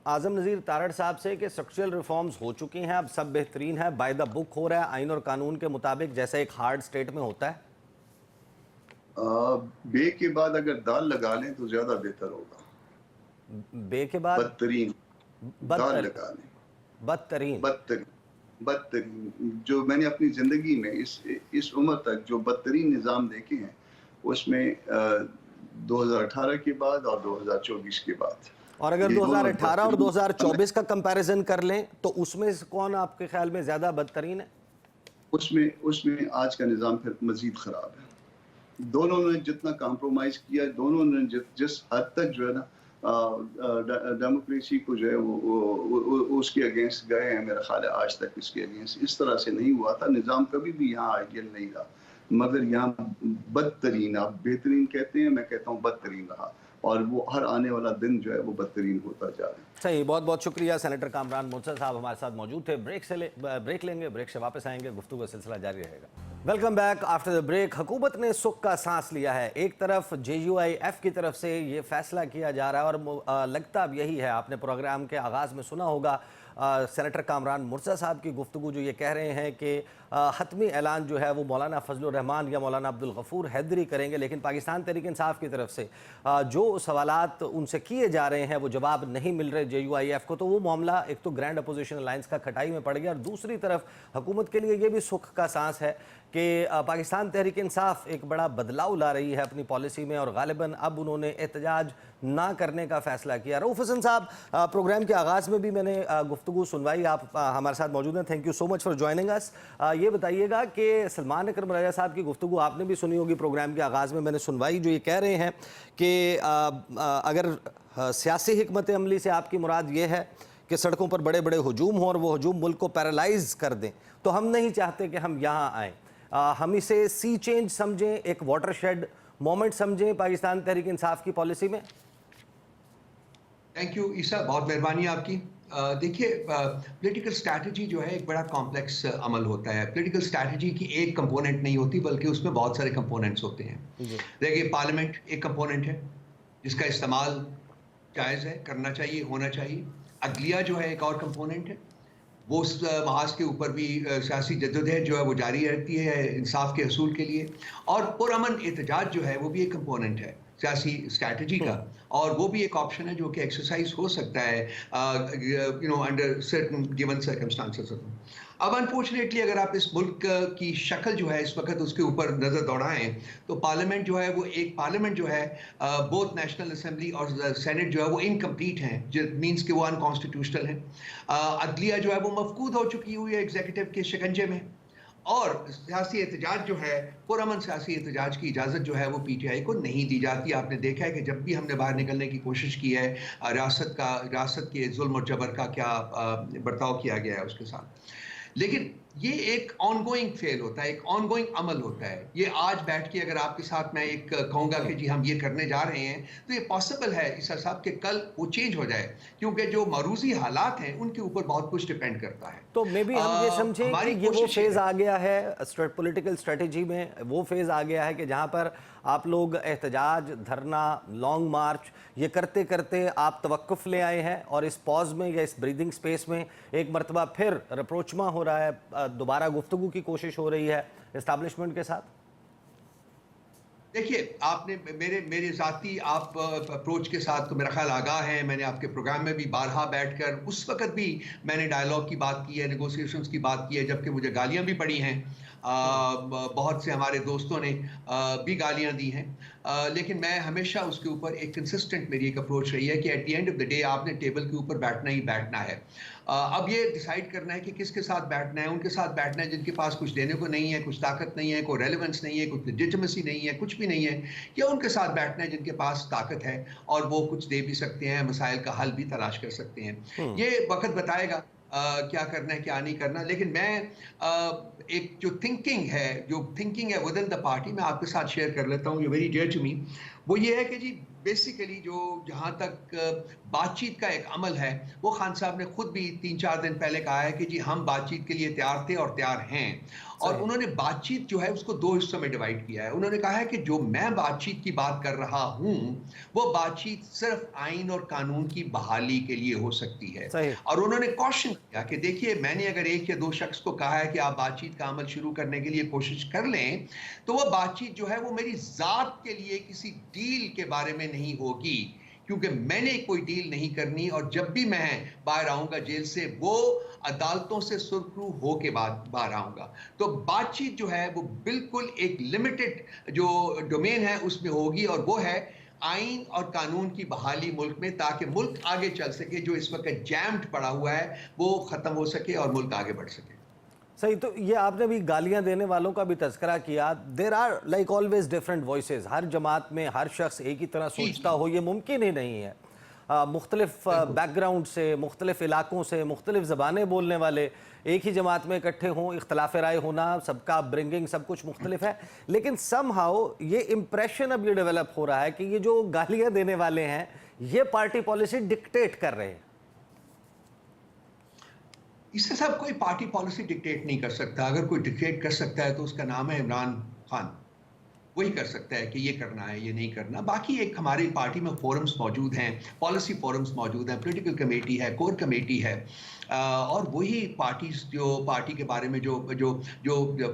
S1: आज़म नज़ीर तारड़ साहब से कि स्ट्रक्चरल रिफॉर्म्स हो चुकी हैं, अब सब बेहतरीन है, बाय द बुक हो रहा है, आइन और कानून के मुताबिक, जैसे एक हार्ड स्टेट में होता है?
S2: बे के बाद अगर दाल लगा लें तो ज़्यादा बेहतर होगा।
S1: बे के बाद
S2: बदतरीन दाल लगा लें,
S1: बदतरीन
S2: बदतरीन जो मैंने अपनी ज़िंदगी में इस उम्र तक जो बदतरीन निज़ाम देखे हैं, उसमें 2018 के बाद और 2024 के बाद।
S1: और अगर 2018 और 2024 का कंपैरिजन कर लें तो उसमें से कौन आपके ख्याल में ज़्यादा बदतरीन है?
S2: उसमें आज का निज़ाम फिर मज़ीद ख़राब है। दोनों ने जितना कॉम्प्रोमाइज़ किया, दोनों ने जिस हद तक जो है ना डेमोक्रेसी को जो है वो उसके अगेंस्ट गए हैं, मेरा ख्याल है आज तक इसके अगेंस्ट इस तरह से नहीं हुआ था। निज़ाम कभी भी यहाँ आइडियल नहीं रहा, मगर यहाँ बदतरीन, आप बेहतरीन कहते हैं, मैं कहता हूँ बदतरीन रहा, और वो हर आने वाला दिन जो है वो बदतरीन होता जा रहा है।
S1: सही, बहुत बहुत शुक्रिया। सेनेटर कामरान मुर्तज़ा साहब हमारे साथ मौजूद थे। ब्रेक लेंगे, ब्रेक से वापस आएंगे, गुफ्तगू का सिलसिला जारी रहेगा। Welcome back after the break. हुकूमत ने सुख का सांस लिया है। एक तरफ JUIF की तरफ से ये फैसला किया जा रहा है और लगता अब यही है, आपने प्रोग्राम के आगाज़ में सुना होगा सेनेटर कामरान मुर्तज़ा साहब की गुफ्तगू, जो ये कह रहे हैं कि हतमी ऐलान जो है वो मौलाना फजलुर रहमान या मौलाना अब्दुल गफूर हैदरी करेंगे, लेकिन पाकिस्तान तहरीक इंसाफ की तरफ से जो सवालात उनसे किए जा रहे हैं वो जवाब नहीं मिल रहे JUIF को, तो वो मामला एक तो ग्रैंड अपोजिशन अलायंस का खटाई में पड़ गया, और दूसरी तरफ हुकूमत के लिए ये भी सुख का सांस है कि पाकिस्तान तहरीक इंसाफ एक बड़ा बदलाव ला रही है अपनी पॉलिसी में, और गालिबन अब उन्होंने एहतजाज ना करने का फ़ैसला किया। रऊफ़ हसन साहब, प्रोग्राम के आगाज़ में भी मैंने गुफ्तगू सुनवाई, आप हमारे साथ मौजूद हैं, thank you so much for joining us. ये बताइएगा कि सलमान अकरम रज़ा साहब की गुफ्तगू आपने भी सुनी होगी, प्रोग्राम के आगाज़ में मैंने सुनवाई, जो ये कह रहे हैं कि अगर सियासी हिकमत अमली से आपकी मुराद ये है कि सड़कों पर बड़े बड़े हजूम हों और वो हजूम मुल्क को पैरालाइज कर दें, तो हम नहीं चाहते कि हम यहाँ आएँ। हम इसे सी चेंज समझें, एक वाटरशेड मोमेंट समझें पाकिस्तान तहरीक इंसाफ की पॉलिसी में।
S3: थैंक यू ईसा, बहुत मेहरबानी आपकी। देखिए, पॉलिटिकल स्ट्रैटेजी जो है एक बड़ा कॉम्प्लेक्स अमल होता है। पॉलिटिकल स्ट्रैटेजी की एक कंपोनेंट नहीं होती, बल्कि उसमें बहुत सारे कंपोनेंट्स होते हैं। देखिए, पार्लियामेंट एक कंपोनेंट है जिसका इस्तेमाल जायज़ है, करना चाहिए, होना चाहिए। अदलिया जो है एक और कंपोनेंट है, वो उस महाज के ऊपर भी सियासी जद्दोजहद जो है वो जारी रहती है इंसाफ के हसूल के लिए। और पुरअमन एहतजाज जो है वो भी एक कंपोनेंट है सियासी स्ट्रैटेजी का, और वो भी एक ऑप्शन है जो कि एक्सरसाइज हो सकता है अंडर सर्टेन गिवन सर्कमस्टांसेस। अब अनफॉर्चुनेटली अगर आप इस मुल्क की शक्ल जो है इस वक्त उसके ऊपर नज़र दौड़ाएं, तो पार्लियामेंट जो है वो एक पार्लियामेंट जो है बोथ नेशनल असेंबली और सेनेट जो है वो इनकम्प्लीट हैं, जो मीन्स कि वो अनकॉन्स्टिट्यूशनल है। अदलिया जो है वो मफकूद हो चुकी हुई है एग्जीक्यूटिव के शिकंजे में, और सियासी एहतजाज जो है, पुरअमन सियासी एहतजाज की इजाज़त जो है वो PTI को नहीं दी जाती। आपने देखा है कि जब भी हमने बाहर निकलने की कोशिश की है, रियासत के जुल्म और जबर का क्या बर्ताव किया गया है उसके साथ। लेकिन یہ ایک آن گوئنگ فیل ہوتا ہے، ایک آن گوئنگ عمل ہوتا ہے. یہ آج بیٹھ کے اگر آپ کے ساتھ میں ایک کہوں گا کہ جی ہم یہ کرنے جا رہے ہیں تو یہ پاسبل ہے عیسیٰ صاحب کہ کل وہ چینج ہو جائے، کیونکہ جو معروضی حالات ہیں ان کے اوپر بہت کچھ ڈیپینڈ کرتا ہے.
S1: تو میں بھی ہم یہ سمجھیں کہ یہ وہ فیز آ گیا ہے پولیٹیکل اسٹریٹجی میں، وہ فیز آ گیا ہے کہ جہاں پر آپ لوگ احتجاج، دھرنا، لانگ مارچ یہ کرتے کرتے آپ توقف لے آئے ہیں، اور اس پاز میں یا اس بریدنگ سپیس میں ایک مرتبہ پھر رپروچما ہو رہا ہے، دوبارہ گفتگو کی کوشش ہو رہی ہے اسٹیبلشمنٹ کے ساتھ؟
S3: دیکھیے، آپ نے میرے ذاتی آپ اپروچ کے ساتھ تو میرا خیال آگاہ ہے. میں نے آپ کے پروگرام میں بھی بارہا بیٹھ کر اس وقت بھی میں نے ڈائیلاگ کی بات کی ہے، نیگوسیشنز کی بات کی ہے، جبکہ مجھے گالیاں بھی پڑی ہیں. بہت سے ہمارے دوستوں نے بھی گالیاں دی ہیں، لیکن میں ہمیشہ اس کے اوپر ایک کنسسٹنٹ میری ایک اپروچ رہی ہے کہ at the end of the day آپ نے ٹیبل کے اوپر بیٹھنا ہی بیٹھنا ہے. اب یہ ڈیسائیڈ کرنا ہے کہ کس کے ساتھ بیٹھنا ہے. ان کے ساتھ بیٹھنا ہے جن کے پاس کچھ دینے کو نہیں ہے، کچھ طاقت نہیں ہے، کوئی ریلیونس نہیں ہے، کچھ لیجٹمیسی نہیں ہے، کچھ بھی نہیں ہے، یا ان کے ساتھ بیٹھنا ہے جن کے پاس طاقت ہے اور وہ کچھ دے بھی سکتے ہیں، مسائل کا حل بھی تلاش کر سکتے ہیں. یہ وقت بتائے گا کیا کرنا ہے کیا نہیں کرنا. لیکن میں ایک جو تھنکنگ ہے ود ان دا پارٹی میں آپ کے ساتھ شیئر کر لیتا ہوں. یہ ویری ڈیئر ٹو می. وہ یہ ہے کہ جی بیسیکلی جہاں تک بات چیت کا ایک عمل ہے، وہ خان صاحب نے خود بھی 3-4 دن پہلے کہا ہے کہ جی ہم بات چیت کے لیے تیار تھے اور تیار ہیں. اور انہوں نے بات چیت جو ہے اس کو 2 حصوں میں ڈیوائیڈ کیا ہے. انہوں نے کہا ہے کہ جو میں بات چیت کی بات کر رہا ہوں وہ بات چیت صرف آئین اور قانون کی بحالی کے لیے ہو سکتی ہے. اور انہوں نے کوشن کیا کہ دیکھیے میں نے اگر 1 یا 2 شخص کو کہا ہے کہ آپ بات چیت کا عمل شروع کرنے کے لیے کوشش کر لیں تو وہ بات چیت جو ہے وہ میری ذات کے لیے کسی ڈیل کے بارے میں نہیں ہوگی، کیونکہ میں نے کوئی ڈیل نہیں کرنی. اور جب بھی میں باہر آؤں گا جیل سے وہ عدالتوں سے سرخرو ہو کے باہر آؤں گا. تو بات چیت جو ہے وہ بالکل ایک لمیٹڈ جو ڈومین ہے اس میں ہوگی، اور وہ ہے آئین اور قانون کی بحالی ملک میں، تاکہ ملک آگے چل سکے. جو اس وقت جیمڈ پڑا ہوا ہے وہ ختم ہو سکے اور ملک آگے بڑھ سکے.
S1: صحیح. تو یہ آپ نے بھی گالیاں دینے والوں کا بھی تذکرہ کیا. There are like always different voices. ہر جماعت میں ہر شخص ایک ہی طرح سوچتا ہو یہ ممکن ہی نہیں ہے. مختلف بیک گراؤنڈ سے، مختلف علاقوں سے، مختلف زبانیں بولنے والے ایک ہی جماعت میں اکٹھے ہوں، اختلاف رائے ہونا، سب کا برنگنگ سب کچھ مختلف ہے. لیکن سم ہاؤ یہ امپریشن اب یہ ڈیولپ ہو رہا ہے کہ یہ جو گالیاں دینے والے ہیں یہ پارٹی پالیسی ڈکٹیٹ کر رہے ہیں.
S3: اس سے سب کوئی پارٹی پالیسی ڈکٹیٹ نہیں کر سکتا. اگر کوئی ڈکٹیٹ کر سکتا ہے تو اس کا نام ہے عمران خان. وہی کر سکتا ہے کہ یہ کرنا ہے یہ نہیں کرنا. باقی ایک ہماری پارٹی میں فورمز موجود ہیں، پالیسی فورمز موجود ہیں، پولیٹیکل کمیٹی ہے، کور کمیٹی ہے، اور وہی پارٹیز جو پارٹی کے بارے میں جو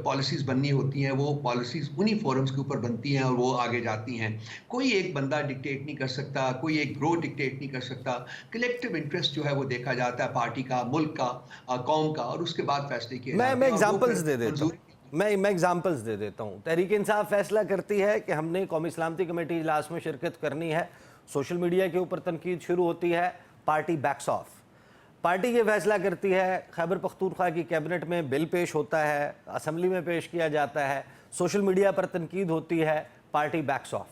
S3: پالیسیز بننی ہوتی ہیں وہ پالیسیز انہی فورمز کے اوپر بنتی ہیں اور وہ آگے جاتی ہیں. کوئی ایک بندہ ڈکٹیٹ نہیں کر سکتا، کوئی ایک گروہ ڈکٹیٹ نہیں کر سکتا. کلیکٹیو انٹرسٹ جو ہے وہ دیکھا جاتا ہے پارٹی کا، ملک کا، قوم کا، اور اس کے بعد فیصلے کیے جاتے ہیں.
S1: میں ایگزامپلز دے دیتا ہوں. تحریک انصاف فیصلہ کرتی ہے کہ ہم نے قومی سلامتی کمیٹی اجلاس میں شرکت کرنی ہے. سوشل میڈیا کے اوپر تنقید شروع ہوتی ہے، پارٹی بیکس آف. پارٹی یہ فیصلہ کرتی ہے، خیبر پختونخوا کی کیبنٹ میں بل پیش ہوتا ہے، اسمبلی میں پیش کیا جاتا ہے، سوشل میڈیا پر تنقید ہوتی ہے، پارٹی بیکس آف.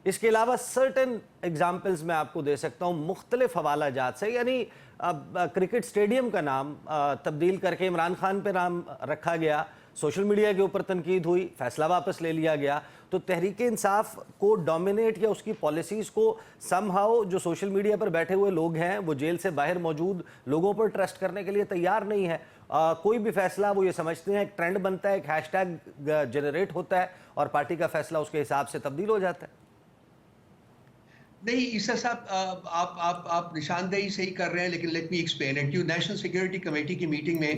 S1: اس کے علاوہ سرٹن ایگزامپلز میں آپ کو دے سکتا ہوں مختلف حوالہ جات سے. یعنی کرکٹ سٹیڈیم کا نام تبدیل کر کے عمران خان پہ نام رکھا گیا، سوشل میڈیا کے اوپر تنقید ہوئی، فیصلہ واپس لے لیا گیا. تو تحریک انصاف کو ڈومینیٹ یا اس کی پالیسیز کو سم ہاؤ جو سوشل میڈیا پر بیٹھے ہوئے لوگ ہیں وہ جیل سے باہر موجود لوگوں پر ٹرسٹ کرنے کے لیے تیار نہیں ہے. کوئی بھی فیصلہ وہ یہ سمجھتے ہیں ایک ٹرینڈ بنتا ہے، ایک ہیش ٹیگ جنریٹ ہوتا ہے اور پارٹی کا فیصلہ اس کے حساب سے تبدیل ہو جاتا ہے.
S3: نہیں عیسیٰ صاحب، آپ نشاندہی صحیح کر رہے ہیں، لیکن لیٹ می ایکسپلین اٹ. جو نیشنل سیکیورٹی کمیٹی کی میٹنگ میں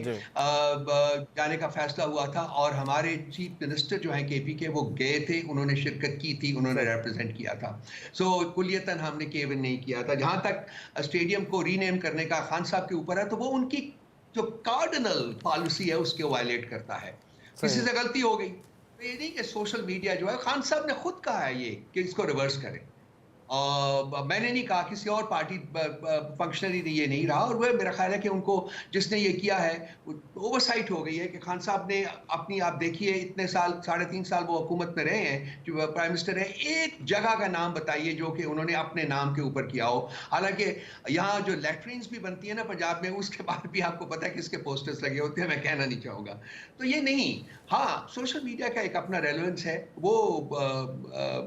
S3: جانے کا فیصلہ ہوا تھا اور ہمارے چیف منسٹر جو ہیں کے پی کے وہ گئے تھے، انہوں نے شرکت کی تھی، انہوں نے ریپرزینٹ کیا تھا. سو کلیتاً ہم نے کیون نہیں کیا تھا. جہاں تک اسٹیڈیم کو ری نیم کرنے کا خان صاحب کے اوپر ہے تو وہ ان کی جو کارڈنل پالیسی ہے اس کے وائلیٹ کرتا ہے. کسی سے غلطی ہو گئی، یہ نہیں کہ سوشل میڈیا جو ہے، خان صاحب نے خود کہا ہے یہ کہ اس کو ریورس کریں. मैंने नहीं कहा, किसी और पार्टी फंक्शनरी ने ये नहीं रहा, और वह मेरा ख्याल है कि उनको जिसने ये किया है ओवरसाइट हो गई है कि खान साहब ने अपनी, आप देखिए इतने साल, 3.5 साल वो हुकूमत में रहे हैं, जो प्राइम मिनिस्टर है, एक जगह का नाम बताइए जो कि उन्होंने अपने नाम के ऊपर किया हो। हालांकि यहाँ जो लैट्रिन्स भी बनती है ना पंजाब में, उसके बाद भी आपको पता है किसके पोस्टर्स लगे होते हैं, मैं कहना नहीं चाहूँगा। तो ये नहीं, हाँ सोशल मीडिया का एक अपना रेलेवेंस है, वो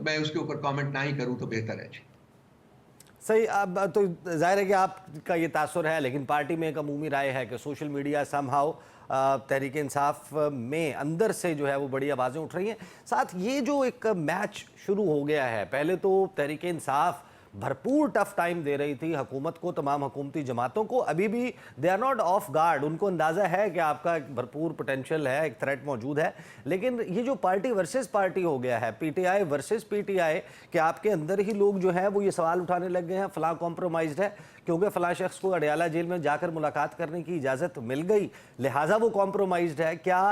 S3: मैं उसके ऊपर कमेंट ना ही करूँ तो बेहतर है।
S1: सही। अब तो जाहिर है कि आपका ये तासुर है, लेकिन पार्टी में एक अमूमी राय है कि social media somehow Tehreek Insaf में अंदर से जो है वो बड़ी आवाज़ें उठ रही हैं। साथ ये जो एक मैच शुरू हो गया है, पहले तो तहरीक इंसाफ भरपूर टफ टाइम दे रही थी हुकूमत को, तमाम हुकूमती जमातों को, अभी भी they are not off guard, उनको अंदाज़ा है कि आपका एक भरपूर पोटेंशियल है, एक थ्रेट मौजूद है। लेकिन ये जो पार्टी वर्सेस पार्टी हो गया है, पीटीआई वर्सेस पीटीआई, कि आपके अंदर ही लोग जो हैं वो ये सवाल उठाने लग गए हैं फ़लाँ कॉम्प्रोमाइज़ है क्योंकि फ़लाँ शख्स को अडयाला जेल में जाकर मुलाकात करने की इजाज़त मिल गई, लिहाजा वो कॉम्प्रोमाइज़ है। क्या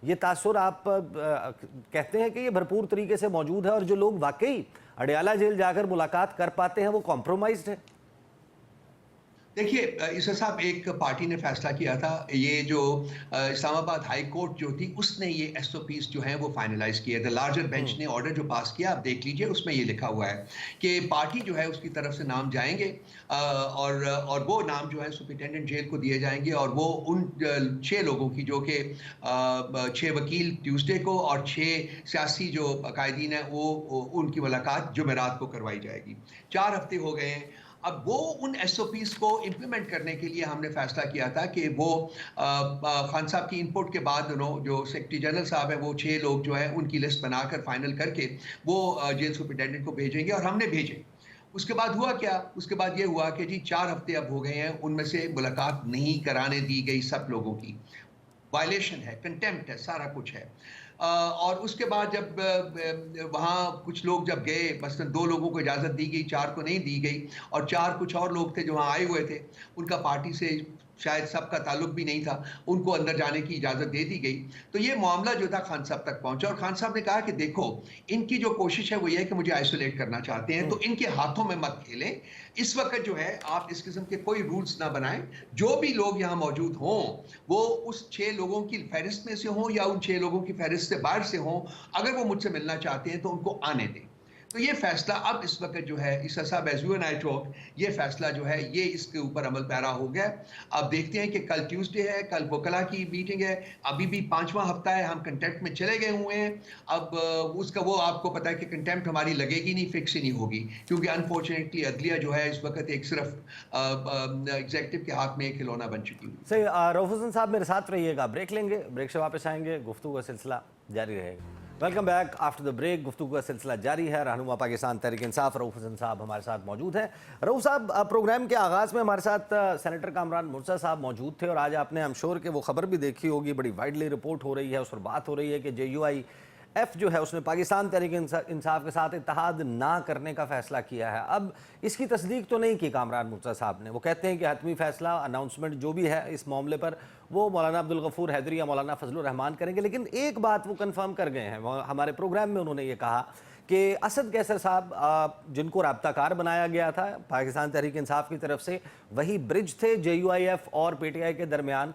S1: ये तासुर आप कहते हैं कि ये भरपूर तरीके से मौजूद है और जो लोग वाकई अडयाला जेल जाकर मुलाकात कर पाते हैं वो कॉम्प्रोमाइज्ड है?
S3: देखिए ईसा साहब, एक पार्टी ने फैसला किया था, ये जो इस्लामाबाद हाई कोर्ट जो थी उसने ये एसओपीज जो हैं वो फाइनलाइज किए थे। लार्जर बेंच ने ऑर्डर जो पास किया, आप देख लीजिए, उसमें ये लिखा हुआ है कि पार्टी जो है उसकी तरफ से नाम जाएंगे और वो नाम जो है सुपरिटेंडेंट जेल को दिए जाएंगे, और वो उन 6 लोगों की, जो कि 6 वकील ट्यूसडे को और 6 सियासी जो कायदीन है वो उनकी मुलाकात जुमेरात को करवाई जाएगी। 4 हफ्ते हो गए हैं। अब वो उन एसओपीज को इम्प्लीमेंट करने के लिए हमने फैसला किया था कि वो खान साहब की इनपुट के बाद जो सेक्रेटरी जनरल साहब है वो 6 लोग जो है उनकी लिस्ट बनाकर फाइनल करके वो जेल सुपरिटेंडेंट को भेजेंगे, और हमने भेजे। उसके बाद हुआ क्या? उसके बाद ये हुआ कि जी 4 हफ्ते अब हो गए हैं, उनमें से मुलाकात नहीं कराने दी गई सब लोगों की। वायलेशन है, कंटेम्प्ट है, सारा कुछ है। और उसके बाद जब वहाँ कुछ लोग जब गए, बस 2 लोगों को इजाज़त दी गई, 4 को नहीं दी गई, और 4 कुछ और लोग थे जो वहाँ आए हुए थे, उनका पार्टी से शायद सबका ताल्लुक भी नहीं था, उनको अंदर जाने की इजाज़त दे दी गई। तो ये मामला जो था खान साहब तक पहुंचा, और खान साहब ने कहा कि देखो, इनकी जो कोशिश है वो ये है कि मुझे आइसोलेट करना चाहते हैं, तो इनके हाथों में मत खेलें। इस वक्त जो है आप इस किस्म के कोई रूल्स ना बनाएं, जो भी लोग यहाँ मौजूद हों वो उस 6 लोगों की फहरिस्त में से हों या उन 6 लोगों की फहरिस्त से बाहर से हों, अगर वो मुझसे मिलना चाहते हैं तो उनको आने दें। तो ये फैसला अब इस वक्त जो है Isa sahab, as you and I talk, ये फैसला जो है ये इसके ऊपर अमल पैरा हो गया। अब देखते हैं कि कल ट्यूसडे है, कल वकला की मीटिंग है, अभी भी 5वां हफ्ता है, हम कंटेम्प्ट में चले गए हुए हैं। अब उसका वो आपको पता है कि कंटेम्प्ट हमारी लगेगी नहीं, फिक्स ही नहीं होगी, क्योंकि अनफॉर्चुनेटली अदलिया जो है इस वक्त एक सिर्फ एग्जीक्यूटिव के हाथ में एक खिलौना बन चुकी हुई।
S1: सही। रऊफ हसन साहब मेरे साथ रहिएगा, ब्रेक लेंगे, ब्रेक से वापस आएंगे, गुफ्तगू का सिलसिला जारी रहेगा। Welcome back after the break. गुफ्तगू का सिलसिला जारी है। रहनुमा पाकिस्तान तहरीक इंसाफ रऊफ हसन साहब हमारे साथ मौजूद हैं। रऊफ साहब, प्रोग्राम के आगाज़ में हमारे साथ सेनेटर कामरान मुर्तज़ा साहब मौजूद थे, और आज आपने आई एम श्योर कि वो खबर भी देखी होगी, बड़ी वाइडली रिपोर्ट हो रही है, उस पर बात हो रही है कि JUIF जो है उसने पाकिस्तान तहरीक इंसाफ के साथ इत्तेहाद ना करने का फ़ैसला किया है। अब इसकी तस्दीक तो नहीं की कामरान मुर्तज़ा साहब ने, वो कहते हैं कि हतमी फ़ैसला, अनाउंसमेंट जो भी है इस मामले पर वो मौलाना अब्दुल गफूर हैदरी या मौलाना फजलुर रहमान करेंगे। लेकिन एक बात वो कंफर्म कर गए हैं, हमारे प्रोग्राम में उन्होंने ये कहा कि असद कैसर साहब जिनको राब्ताकार बनाया गया था पाकिस्तान तहरीक इंसाफ की तरफ से, वही ब्रिज थे JUIF और PTI के दरमियान।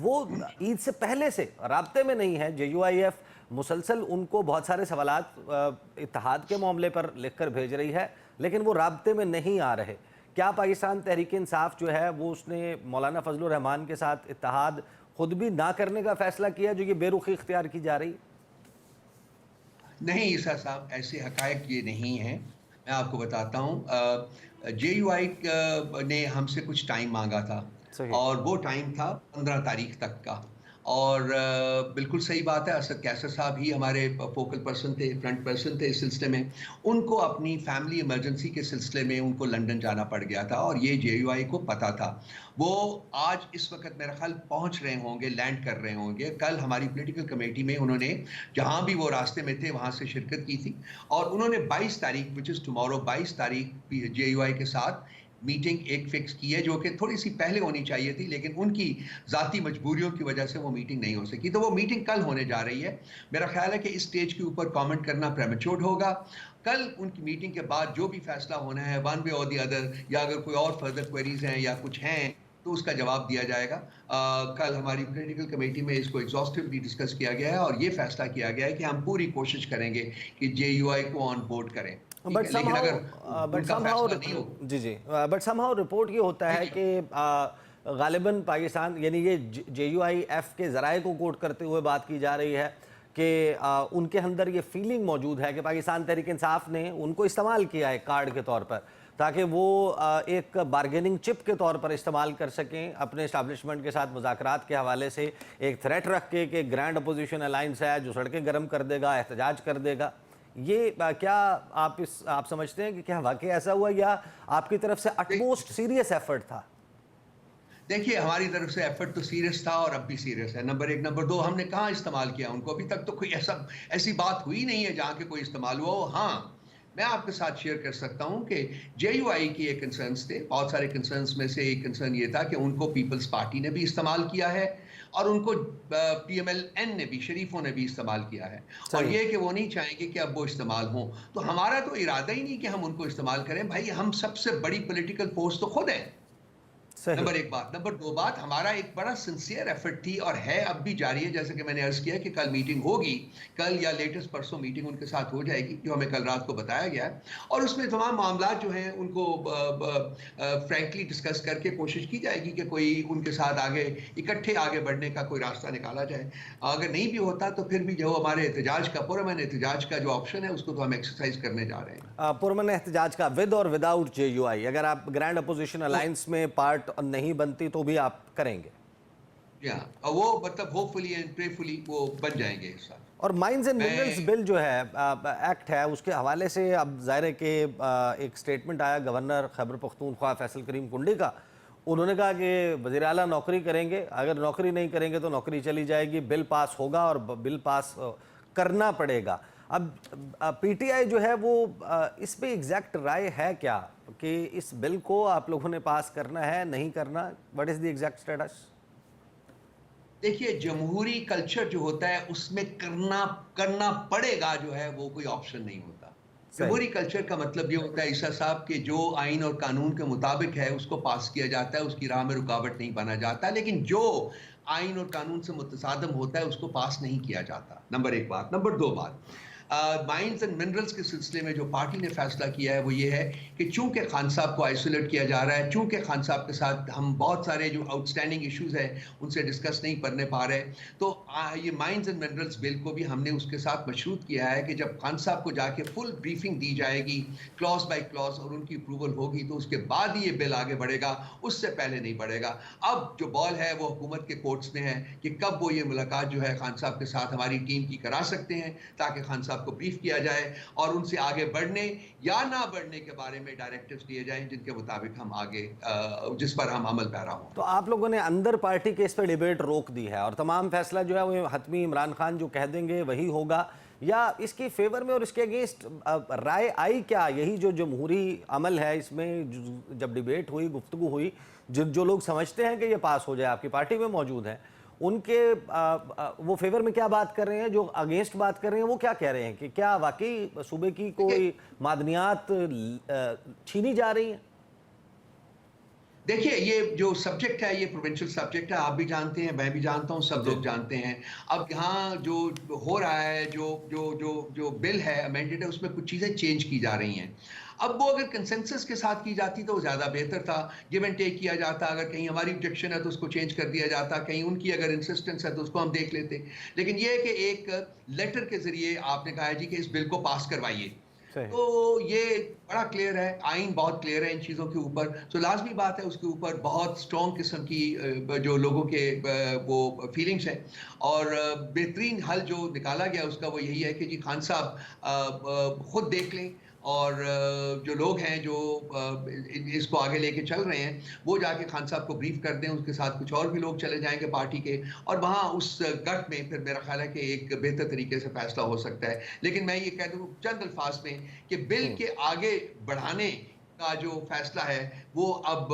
S1: वो ईद से पहले से राब्ते में नहीं है। JUIF मुसलसल उनको बहुत सारे सवालात इत्तेहाद के मामले पर लिख कर भेज रही है, लेकिन वो राब्ते में नहीं आ रहे। क्या पाकिस्तान तहरीक इंसाफ जो है वो उसने मौलाना फजलुर रहमान के साथ इत्तेहाद खुद भी ना करने का फैसला किया, जो ये बेरुखी इख्तियार की जा रही?
S3: नहीं ईसा साहब, ऐसे हकायक ये नहीं है। मैं आपको बताता हूँ, JUI ने हमसे कुछ टाइम मांगा था, और वो टाइम था 15 तारीख तक का। और बिल्कुल सही बात है, असद कैसर साहब ही हमारे फोकल पर्सन थे, फ्रंट पर्सन थे इस सिलसिले में। उनको अपनी फैमिली इमरजेंसी के सिलसिले में उनको लंदन जाना पड़ गया था, और ये JUI को पता था। वो आज इस वक्त मेरा ख्याल पहुंच रहे होंगे, लैंड कर रहे होंगे। कल हमारी पॉलिटिकल कमेटी में उन्होंने, जहां भी वो रास्ते में थे वहां से शिरकत की थी, और उन्होंने 22 तारीख विच इज़ टुमारो, 22 तारीख JUI के साथ मीटिंग एक फिक्स की है, जो कि थोड़ी सी पहले होनी चाहिए थी, लेकिन उनकी ज़ाती मजबूरियों की वजह से वो मीटिंग नहीं हो सकी। तो वो मीटिंग कल होने जा रही है। मेरा ख्याल है कि इस स्टेज के ऊपर कमेंट करना प्रेमेच्योर होगा। कल उनकी मीटिंग के बाद जो भी फैसला होना है, वन वे और दी अदर, या अगर कोई और फर्दर क्वेरीज हैं या कुछ हैं, तो उसका जवाब दिया जाएगा। कल हमारी पॉलिटिकल कमेटी में इसको एग्जॉस्टिवली डिस्कस किया गया है और ये फैसला किया गया है कि हम पूरी कोशिश करेंगे कि JUI को ऑन बोर्ड करें।
S1: बट समहाउ जी जी बट समहाउ रिपोर्ट ये होता है कि गालिबन पाकिस्तान, यानी ये JUIF के ज़राए को कोट करते हुए बात की जा रही है कि उनके अंदर ये फीलिंग मौजूद है कि पाकिस्तान तहरीक इंसाफ ने उनको इस्तेमाल किया है कार्ड के तौर पर, ताकि वो एक बारगेनिंग चिप के तौर पर इस्तेमाल कर सकें अपने इस्टेब्लिशमेंट के साथ मुज़ाकरात के हवाले से, एक थ्रेट रख के कि ग्रैंड अपोजिशन अलाइंस है जो सड़कें गर्म कर देगा, एहतजाज कर देगा। ये क्या आप समझते हैं कि क्या वाकई ऐसा हुआ, या आपकी तरफ से अटमोस्ट सीरियस एफर्ट था?
S3: देखिए, हमारी तरफ से एफर्ट तो सीरियस था और अब भी सीरियस है, नंबर एक। नंबर दो, हमने कहाँ इस्तेमाल किया उनको? अभी तक तो कोई ऐसी बात हुई नहीं है जहाँ के कोई इस्तेमाल हुआ हो। हाँ, मैं आपके साथ शेयर कर सकता हूँ कि JUI की एक कंसर्न्स थे, बहुत सारे कंसर्न्स में से एक कंसर्न ये था कि उनको पीपल्स पार्टी ने भी इस्तेमाल किया है और उनको PMLN ने भी, शरीफों ने भी इस्तेमाल किया है, और ये कि वो नहीं चाहेंगे कि अब वो इस्तेमाल हो। तो हमारा तो इरादा ही नहीं कि हम उनको इस्तेमाल करें। भाई, हम सबसे बड़ी पॉलिटिकल फोर्स तो खुद है, नंबर एक बात। नंबर दो बात, हमारा एक बड़ा सिंसियर एफर्ट थी और है, अब भी जारी है। जैसे कि मैंने अर्ज किया कि कल मीटिंग होगी, कल या लेटेस्ट परसों मीटिंग उनके साथ हो जाएगी, जो हमें कल रात को बताया गया है, और उसमें तमाम मामला जो हैं उनको फ्रैंकली डिस्कस करके कोशिश की जाएगी कि कोई उनके साथ आगे इकट्ठे आगे बढ़ने का कोई रास्ता निकाला जाए। अगर नहीं भी होता तो फिर भी जो हमारे एहतजाज का, पुरअमन एहतजाज का जो ऑप्शन है, उसको तो हम एक्सरसाइज करने जा रहे हैं।
S1: पुरअमन एहतजाज का विद और विदाउट JUI, अगर आप ग्रैंड अपोजिशन अलायंस में पार्ट नहीं बनती तो भी आप करेंगे?
S3: और वो मतलब होपफुली एंड प्रेफुली वो बन जाएंगे इस साल।
S1: और माइंस एंड मिनरल्स बिल जो है एक्ट है, उसके हवाले से अब ज़ाहिर है कि एक स्टेटमेंट आया गवर्नर खैबर पख्तूनख्वा फैसल करीम कुंडी का। उन्होंने कहा कि वज़ीर आला नौकरी करेंगे, अगर नौकरी नहीं करेंगे तो नौकरी चली जाएगी, बिल पास होगा और बिल पास करना पड़ेगा। अब PTI जो है वो इस पे एग्जैक्ट राय है क्या कि इस बिल को आप लोगों ने पास करना है, नहीं करना? What is the exact status?
S3: देखिए, जमहूरी कल्चर जो होता है उसमें करना पड़ेगा जो है वो कोई ऑप्शन नहीं होता। जमहूरी कल्चर का मतलब ये होता है ईसा साहब के जो आइन और कानून के मुताबिक है उसको पास किया जाता है, उसकी राह में रुकावट नहीं बना जाता, लेकिन जो आइन और कानून से मुतसादम होता है उसको पास नहीं किया जाता। नंबर एक बात। नंबर दो बात, माइंस एंड मिनरल्स के सिलसिले में जो पार्टी ने फैसला किया है वो ये है कि चूंकि खान साहब को आइसोलेट किया जा रहा है, चूंकि खान साहब के साथ हम बहुत सारे जो आउटस्टैंडिंग इश्यूज हैं उनसे डिस्कस नहीं करने पा रहे, तो ये माइंस एंड मिनरल्स बिल को भी हमने उसके साथ मशरूत किया है कि जब खान साहब को जाके फुल ब्रीफिंग दी जाएगी क्लॉज बाय क्लॉज और उनकी अप्रूवल होगी तो उसके बाद ही ये बिल आगे बढ़ेगा, उससे पहले नहीं बढ़ेगा। अब जो बॉल है वो हुकूमत के कोर्ट्स में है कि कब वो ये मुलाकात जो है खान साहब के साथ हमारी टीम की करा सकते हैं, ताकि खान साहब को ब्रीफ किया जाए और उनसे आगे बढ़ने या ना बढ़ने के बारे में डायरेक्टिव्स दिए जाएं जिनके मुताबिक हम आगे जिस पर हम अमल पैरा हों।
S1: तो आप लोगों ने अंदर पार्टी के इस पर डिबेट रोक दी है और तमाम फैसला जो है वो हतमी इमरान खान जो कह देंगे वही होगा, या इसके फेवर में और इसके अगेंस्ट राय आई क्या? यही जो जमहूरी अमल है इसमें जब डिबेट हुई, गुफ्तगू हुई, जो लोग समझते हैं कि ये पास हो जाए, आपकी पार्टी में मौजूद हैं, उनके वो फेवर में क्या बात कर रहे हैं, जो अगेंस्ट बात कर रहे हैं वो क्या कह रहे हैं कि क्या वाकई सूबे की कोई मादनियात छीनी जा रही हैं?
S3: देखिए, ये जो सब्जेक्ट है ये प्रोविंशियल सब्जेक्ट है, आप भी जानते हैं, मैं भी जानता हूँ, सब लोग जानते हैं। अब यहाँ जो हो रहा है, जो बिल है अमेंडेड है, उसमें कुछ चीज़ें चेंज की जा रही हैं। अब वो अगर कंसेंसस के साथ की जाती तो ज़्यादा बेहतर था, गिव एंड टेक किया जाता, अगर कहीं हमारी ऑब्जेक्शन है तो उसको चेंज कर दिया जाता, कहीं उनकी अगर इंसिस्टेंस है तो उसको हम देख लेते। लेकिन ये है कि एक लेटर के ज़रिए आपने कहा है जी कि इस बिल को पास करवाइए, तो ये बड़ा क्लियर है, आइन बहुत क्लियर है इन चीज़ों के ऊपर। तो लाजमी बात है उसके ऊपर बहुत स्ट्रॉन्ग किस्म की जो लोगों के वो फीलिंग्स हैं, और बेहतरीन हल जो निकाला गया उसका वो यही है कि जी खान साहब खुद देख लें, और जो लोग हैं जो इसको आगे लेके चल रहे हैं वो जाके खान साहब को ब्रीफ कर दें, उसके साथ कुछ और भी लोग चले जाएंगे पार्टी के, और वहाँ उस गट में फिर मेरा ख्याल है कि एक बेहतर तरीके से फैसला हो सकता है। लेकिन मैं ये कह दूँ चंद अल्फाज में कि बिल के आगे बढ़ाने کا جو فیصلہ ہے وہ اب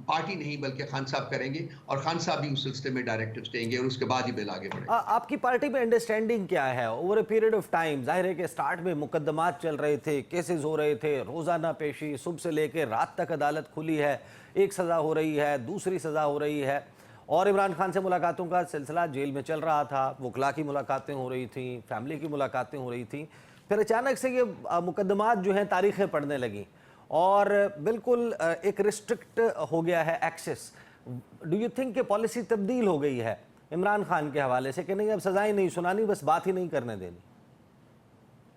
S3: پارٹی نہیں بلکہ خان صاحب کریں گے، اور خان صاحب بھی اس سلسلے میں ڈائریکٹیوز دیں گے، اور اس کے بعد ہی بل آگے بڑھے گا۔
S1: آپ کی پارٹی میں انڈرسٹینڈنگ کیا ہے over a period of time? ظاہر ہے کہ سٹارٹ میں مقدمات چل رہے تھے، کیسز ہو رہے تھے، روزانہ پیشی، صبح سے لے کے رات تک عدالت کھلی ہے، ایک سزا ہو رہی ہے، دوسری سزا ہو رہی ہے، اور عمران خان سے ملاقاتوں کا سلسلہ جیل میں چل رہا تھا، وکلاء کی ملاقاتیں ہو رہی تھیں، فیملی کی ملاقاتیں ہو رہی تھیں، پھر اچانک سے یہ مقدمات جو ہیں تاریخیں پڑھنے لگیں اور بالکل ایک ریسٹرکٹ ہو گیا ہے ایکسس۔ ڈو یو تھنک کہ پالیسی تبدیل ہو گئی ہے عمران خان کے حوالے سے کہ نہیں اب سزائیں نہیں سنانی، بس بات ہی نہیں کرنے دینی؟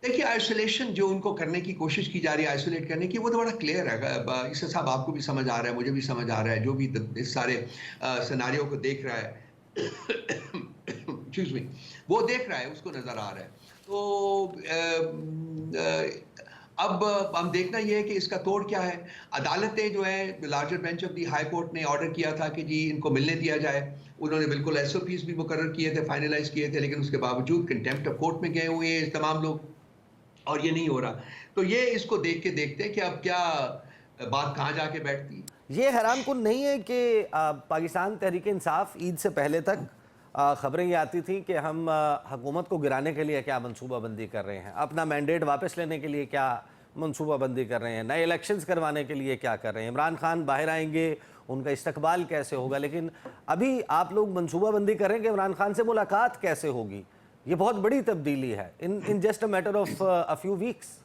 S3: دیکھیے آئسولیشن جو ان کو کرنے کی کوشش کی جا رہی ہے، آئسولیٹ کرنے کی، وہ تو بڑا کلیئر ہے۔ اس سے صاحب آپ کو بھی سمجھ آ رہا ہے، مجھے بھی سمجھ آ رہا ہے، جو بھی اس سارے سیناریو کو دیکھ رہا ہے وہ دیکھ رہا ہے، اس کو نظر آ رہا ہے۔ تو اب ہم دیکھنا یہ ہے کہ اس کا توڑ کیا ہے۔ عدالتیں جو ہے larger bench of the high court نے آرڈر کیا تھا کہ جی ان کو ملنے دیا جائے، انہوں نے بالکل ایس او پیز بھی مقرر کیے تھے، فائنلائز کیے تھے، لیکن اس کے باوجود کنٹیمپٹ آف کورٹ میں گئے ہوئے ہیں تمام لوگ، اور یہ نہیں ہو رہا۔ تو یہ اس کو دیکھ کے دیکھتے ہیں کہ اب کیا بات کہاں جا کے بیٹھتی ہے۔
S1: یہ حیران کن نہیں ہے کہ پاکستان تحریک انصاف عید سے پہلے تک خبریں یہ آتی تھیں کہ ہم حکومت کو گرانے کے لیے کیا منصوبہ بندی کر رہے ہیں، اپنا مینڈیٹ واپس لینے کے لیے کیا منصوبہ بندی کر رہے ہیں، نئے الیکشنز کروانے کے لیے کیا کر رہے ہیں، عمران خان باہر آئیں گے، ان کا استقبال کیسے ہوگا، لیکن ابھی آپ لوگ منصوبہ بندی کر رہے ہیں کہ عمران خان سے ملاقات کیسے ہوگی۔ یہ بہت بڑی تبدیلی ہے in just a matter of a few weeks.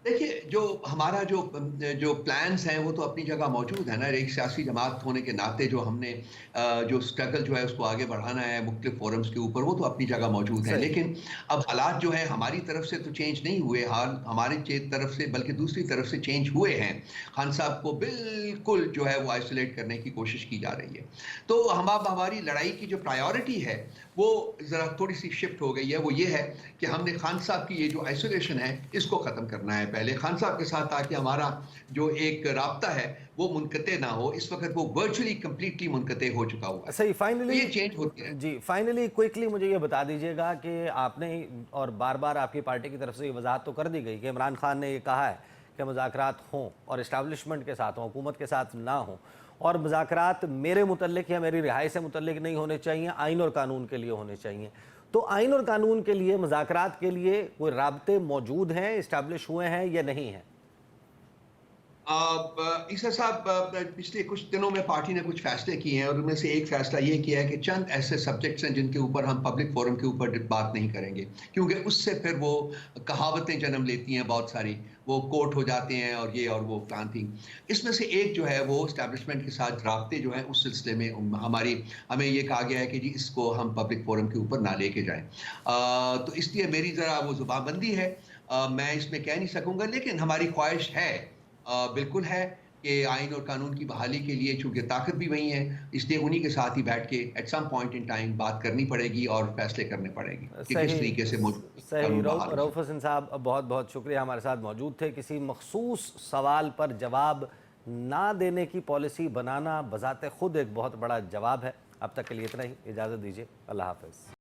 S3: دیکھیے جو ہمارا جو پلانز ہیں وہ تو اپنی جگہ موجود ہیں نا، ایک سیاسی جماعت ہونے کے ناطے جو ہم نے جو سٹرگل جو ہے اس کو آگے بڑھانا ہے مختلف فورمز کے اوپر، وہ تو اپنی جگہ موجود ہیں، لیکن اب حالات جو ہیں ہماری طرف سے تو چینج نہیں ہوئے، حال ہماری طرف سے بلکہ دوسری طرف سے چینج ہوئے ہیں۔ خان صاحب کو بالکل جو ہے وہ آئسولیٹ کرنے کی کوشش کی جا رہی ہے۔ تو ہماری لڑائی کی جو پرائیورٹی ہے وہ ذرا تھوڑی سی شفٹ ہو گئی ہے، وہ یہ ہے کہ ہم نے خان صاحب کی یہ جو آئسولیشن ہے اس کو ختم کرنا ہے پہلے خان صاحب کے ساتھ، تاکہ ہمارا جو ایک رابطہ ہے وہ منقطع نہ ہو۔ اس وقت وہ ورچولی کمپلیٹلی منقطع ہو چکا ہوا ہے۔
S1: صحیح، فائنلی
S3: یہ چینج ہوتی ہے۔
S1: جی فائنلی کوئکلی مجھے یہ بتا دیجئے گا کہ آپ نے اور بار بار آپ کی پارٹی کی طرف سے یہ وضاحت تو کر دی گئی کہ عمران خان نے یہ کہا ہے کہ مذاکرات ہوں اور اسٹیبلشمنٹ کے ساتھ ہوں، حکومت کے ساتھ نہ ہوں، اور مذاکرات میرے متعلق یا میری رہائی سے متعلق نہیں ہونے چاہیے، آئین اور قانون کے لیے ہونے چاہیے۔ تو آئین اور قانون کے لیے مذاکرات کے لیے کوئی رابطے موجود ہیں، اسٹیبلش ہوئے ہیں یا نہیں ہیں؟
S3: عیسیٰ صاحب پچھلے کچھ دنوں میں پارٹی نے کچھ فیصلے کیے ہیں، اور ان میں سے ایک فیصلہ یہ کیا ہے کہ چند ایسے سبجیکٹس ہیں جن کے اوپر ہم پبلک فورم کے اوپر بات نہیں کریں گے، کیونکہ اس سے پھر وہ کہاوتیں جنم لیتی ہیں بہت ساری، وہ کوٹ ہو جاتے ہیں اور یہ اور وہ فلان تھی۔ اس میں سے ایک جو ہے وہ اسٹیبلشمنٹ کے ساتھ رابطے جو ہیں اس سلسلے میں ہمیں یہ کہا گیا ہے کہ جی اس کو ہم پبلک فورم کے اوپر نہ لے کے جائیں۔ تو اس لیے میری ذرا وہ زبان بندی ہے، میں اس میں کہہ نہیں سکوں گا، لیکن ہماری خواہش ہے، بالکل ہے، کہ آئین اور قانون کی بحالی کے لیے چونکہ طاقت بھی وہی ہے، اس لیے انہی کے ساتھ ہی بیٹھ کے at some point in time بات کرنی پڑے گی اور فیصلے کرنے پڑے گی کہ کس طریقے سے
S1: صحیح۔
S3: قانون بحال ہو۔
S1: رؤف حسن صاحب بہت بہت شکریہ، ہمارے ساتھ موجود تھے۔ کسی مخصوص سوال پر جواب نہ دینے کی پالیسی بنانا بذات خود ایک بہت بڑا جواب ہے۔ اب تک کے لیے اتنا ہی، اجازت دیجیے، اللہ حافظ۔